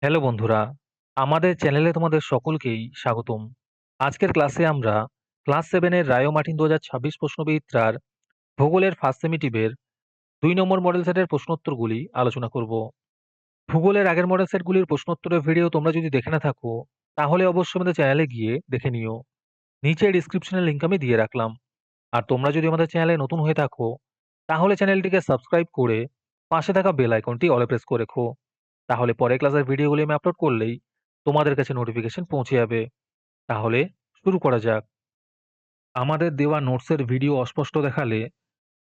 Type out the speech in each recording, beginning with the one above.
Hello বন্ধুরা, আমাদের চ্যানেলে তোমাদের সকলকেই স্বাগতম। আজকের ক্লাসে আমরা ক্লাস 7 এর রায় ও মার্টিন ২০২৬ প্রশ্নবিচিত্রার ভূগোলের ফার্স্ট সেমিটিভের ২ নম্বর মডেল সেটের প্রশ্নোত্তরগুলি আলোচনা করব। ভূগোলের আগের মডেল সেটগুলির প্রশ্নোত্তরের ভিডিও তোমরা যদি দেখে না থাকো, তাহলে অবশ্যই আমাদের চ্যানেলে গিয়ে দেখে নিও। নিচে ডিসক্রিপশনে লিংক আমি দিয়ে রাখলাম। আর তোমরা যদি আমাদের চ্যানেলে নতুন হয়ে থাকো, তাহলে চ্যানেলটিকে সাবস্ক্রাইব করে পাশে থাকা বেল আইকনটি অলে প্রেস করে রেখো। তাহলে পরের ক্লাসের ভিডিওগুলি আমি আপলোড করলেই তোমাদের কাছে নোটিফিকেশন পৌঁছে যাবে। তাহলে শুরু করা যাক। আমাদের দেওয়া নোটসের ভিডিও অস্পষ্ট দেখালে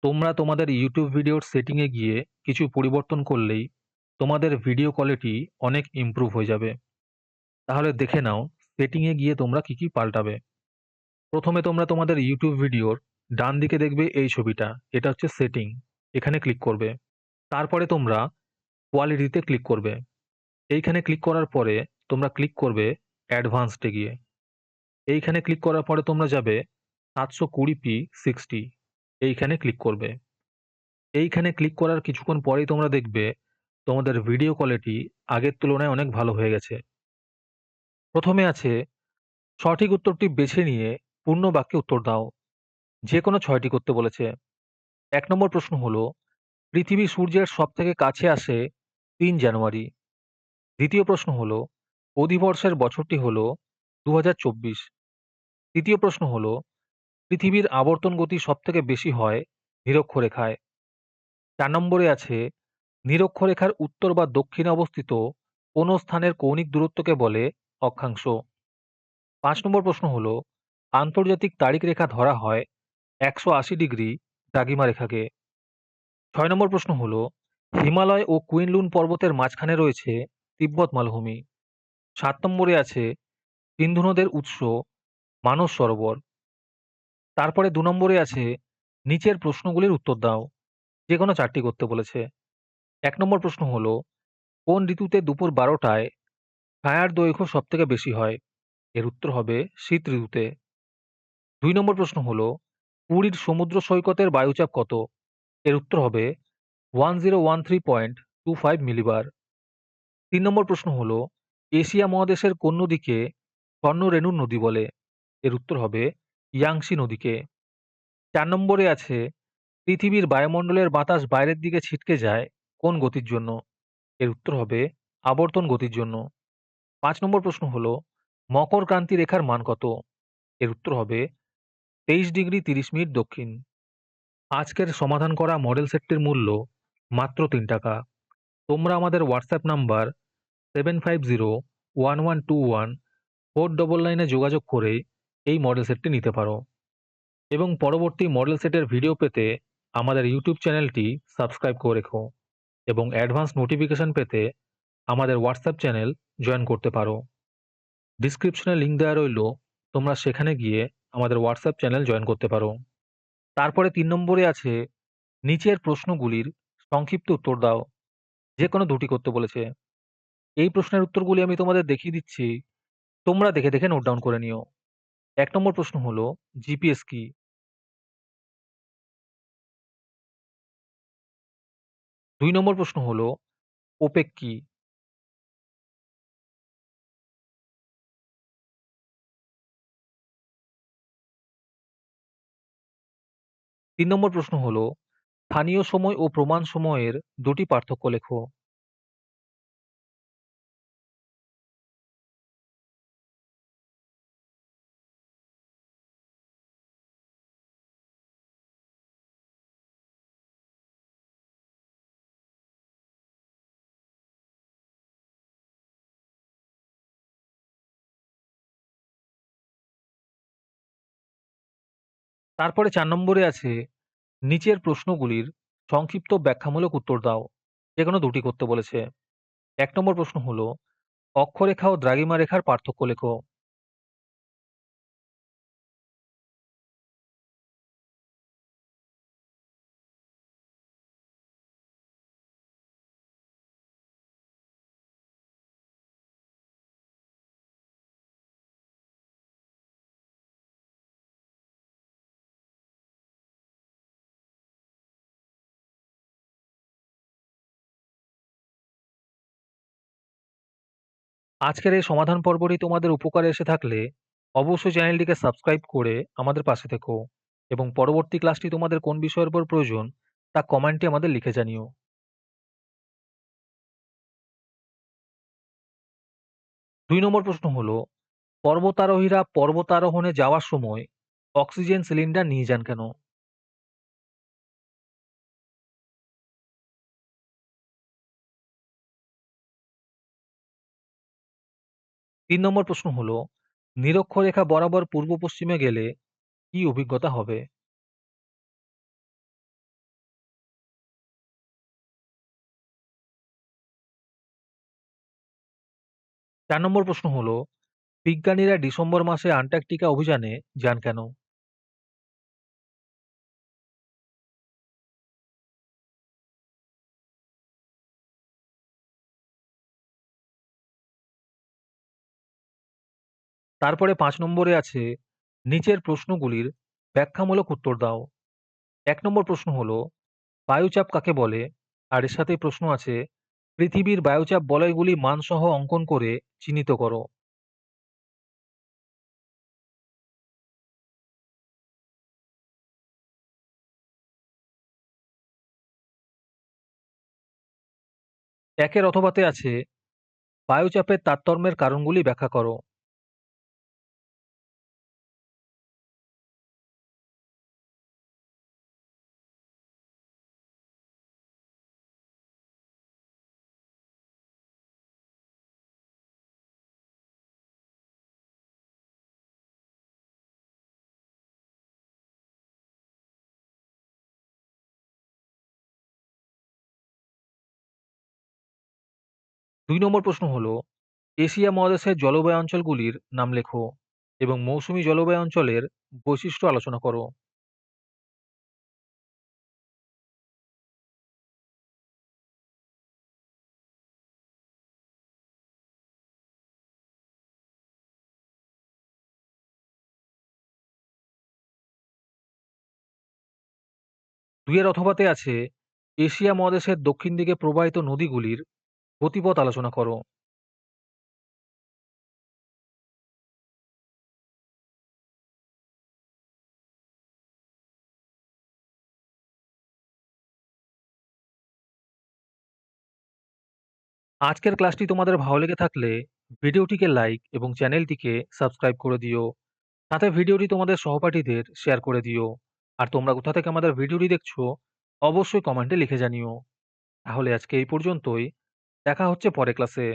তোমরা তোমাদের ইউটিউব ভিডিওর সেটিংয়ে গিয়ে কিছু পরিবর্তন করলেই তোমাদের ভিডিও কোয়ালিটি অনেক ইমপ্রুভ হয়ে যাবে। তাহলে দেখে নাও সেটিংয়ে গিয়ে তোমরা কি কি পাল্টাবে। প্রথমে তোমরা তোমাদের ইউটিউব ভিডিওর ডান দিকে দেখবে এই ছবিটা, এটা হচ্ছে সেটিং। এখানে ক্লিক করবে। তারপরে তোমরা কোয়ালিটিতে ক্লিক করবে। এইখানে ক্লিক করার পরে তোমরা ক্লিক করবে অ্যাডভান্সডে গিয়ে। এইখানে ক্লিক করার পরে তোমরা যাবে 720p 60, এইখানে ক্লিক করবে। এইখানে ক্লিক করার কিছুক্ষণ পরেই তোমরা দেখবে তোমাদের ভিডিও কোয়ালিটি আগের তুলনায় অনেক ভালো হয়ে গেছে। প্রথমে আছে সঠিক উত্তরটি বেছে নিয়ে পূর্ণ বাক্যে উত্তর দাও। যে কোনো 6টি করতে বলেছে। 1 নম্বর প্রশ্ন হলো, পৃথিবী সূর্যের সবথেকে কাছে আসে 3 জানুয়ারি। দ্বিতীয় প্রশ্ন হলো, অধিবর্ষের বছরটি হলো 2024। তৃতীয় প্রশ্ন হলো, পৃথিবীর আবর্তন গতি সবথেকে বেশি হয় নিরক্ষরেখায়। 4 নম্বরে আছে, নিরক্ষরেখার উত্তর বা দক্ষিণে অবস্থিত কোন স্থানের কৌণিক দূরত্বকে বলে অক্ষাংশ। 5 নম্বর প্রশ্ন হলো, আন্তর্জাতিক তারিখ রেখা ধরা হয় 180° দ্রাঘিমা রেখাকে। 6 নম্বর প্রশ্ন হলো, হিমালয় ও কুইনলুন পর্বতের মাঝখানে রয়েছে তিব্বত মালভূমি। 7 নম্বরে আছে, সিন্ধু নদের উৎস মানস সরোবর। তারপরে 2 নম্বরে আছে, নিচের প্রশ্নগুলির উত্তর দাও। যে কোনো 4টি করতে বলেছে। 1 নম্বর প্রশ্ন হলো, কোন ঋতুতে দুপুর 12টায় ছায়ার দৈর্ঘ্য সবথেকে বেশি হয়? এর উত্তর হবে শীত ঋতুতে। 2 নম্বর প্রশ্ন হলো, পুরীর সমুদ্র সৈকতের বায়ুচাপ কত? এর উত্তর হবে 1013.25 মিলিবার। 3 নম্বর প্রশ্ন হলো, এশিয়া মহাদেশের কোন নদীকে স্বর্ণরেণুর নদী বলে? এর উত্তর হবে ইয়াংসি নদীকে। 4 নম্বরে আছে, পৃথিবীর বায়ুমণ্ডলের বাতাস বাইরের দিকে ছিটকে যায় কোন গতির জন্য? এর উত্তর হবে আবর্তন গতির জন্য। 5 নম্বর প্রশ্ন হলো, মকর ক্রান্তি রেখার মান কত? এর উত্তর হবে 23°30' দক্ষিণ। আজকের সমাধান করা মডেল সেটটির মূল্য মাত্র 3 টাকা। তোমরা আমাদের হোয়াটসঅ্যাপ নাম্বার 7501121499 এ যোগাযোগ করে এই মডেল সেটটি নিতে পারো এবং পরবর্তী মডেল সেটের ভিডিও পেতে আমাদের ইউটিউব চ্যানেলটি সাবস্ক্রাইব করে রেখো এবং অ্যাডভান্স নোটিফিকেশন পেতে আমাদের হোয়াটসঅ্যাপ চ্যানেল জয়েন করতে পারো। ডিসক্রিপশনে লিংক দেওয়া রইল, তোমরা সেখানে গিয়ে আমাদের হোয়াটসঅ্যাপ চ্যানেল জয়েন করতে পারো। তারপরে 3 নম্বরে আছে, নিচের প্রশ্নগুলির সংক্ষিপ্ত উত্তর দাও। যে কোনো 2টি করতে বলেছে। এই প্রশ্নের উত্তরগুলি আমি তোমাদের দেখিয়ে দিচ্ছি, তোমরা দেখে দেখে নোট ডাউন করে নিও। 1 নম্বর প্রশ্ন হলো, জিপিএস কি? 2 নম্বর প্রশ্ন হলো, ওপেক কি? 3 নম্বর প্রশ্ন হলো, স্থানীয় সময় ও প্রমাণ সময়ের 2টি পার্থক্য লেখো। তারপরে 4 নম্বরে আছে, নিচের প্রশ্নগুলির সংক্ষিপ্ত ব্যাখ্যামূলক উত্তর দাও। যে কোনো 2টি করতে বলেছে। 1 নম্বর প্রশ্ন হলো, অক্ষরেখা ও দ্রাঘিমা রেখার পার্থক্য লেখো। আজকের এই সমাধান পর্বটি তোমাদের উপকারে এসে থাকলে অবশ্যই চ্যানেলটিকে সাবস্ক্রাইব করে আমাদের পাশে থেকো এবং পরবর্তী ক্লাসটি তোমাদের কোন বিষয়ের উপর প্রয়োজন তা কমেন্টে আমাদের লিখে জানিও। ২ নম্বর প্রশ্ন হলো, পর্বতারোহীরা পর্বতারোহণে যাওয়ার সময় অক্সিজেন সিলিন্ডার নিয়ে যান কেন? ৩ নম্বর প্রশ্ন হলো, নিরক্ষরেখা বরাবর পূর্ব পশ্চিমে গেলে কি অভিজ্ঞতা হবে? ৪ নম্বর প্রশ্ন হলো, বিজ্ঞানীরা ডিসেম্বর মাসে আন্টার্কটিকা অভিযানে যান কেন? তারপরে ৫ নম্বরে আছে, নিচের প্রশ্নগুলির ব্যাখ্যামূলক উত্তর দাও। ১ নম্বর প্রশ্ন হলো, বায়ুচাপ কাকে বলে? আর এর সাথে প্রশ্ন আছে, পৃথিবীর বায়ুচাপ বলয়গুলি মানসহ অঙ্কন করে চিহ্নিত করো। একের অথবাতে আছে, বায়ুচাপের তারতম্যের কারণগুলি ব্যাখ্যা করো। দুই নম্বর প্রশ্ন হলো, এশিয়া মহাদেশের জলবায়ু অঞ্চলগুলির নাম লেখো এবং মৌসুমী জলবায়ু অঞ্চলের বৈশিষ্ট্য আলোচনা করো। দুইয়ের অথবাতে আছে, এশিয়া মহাদেশের দক্ষিণ দিকে প্রবাহিত নদীগুলির গতিপথ আলোচনা করো। আজকের ক্লাসটি তোমাদের ভালো লেগে থাকলে ভিডিওটিকে লাইক এবং চ্যানেলটিকে সাবস্ক্রাইব করে দিও। সাথে ভিডিওটি তোমাদের সহপাঠীদের শেয়ার করে দিও। আর তোমরা কোথা থেকে আমাদের ভিডিওটি দেখছো অবশ্যই কমেন্টে লিখে জানিও। তাহলে আজকে এই পর্যন্তই। দেখা হচ্ছে পরের ক্লাসে।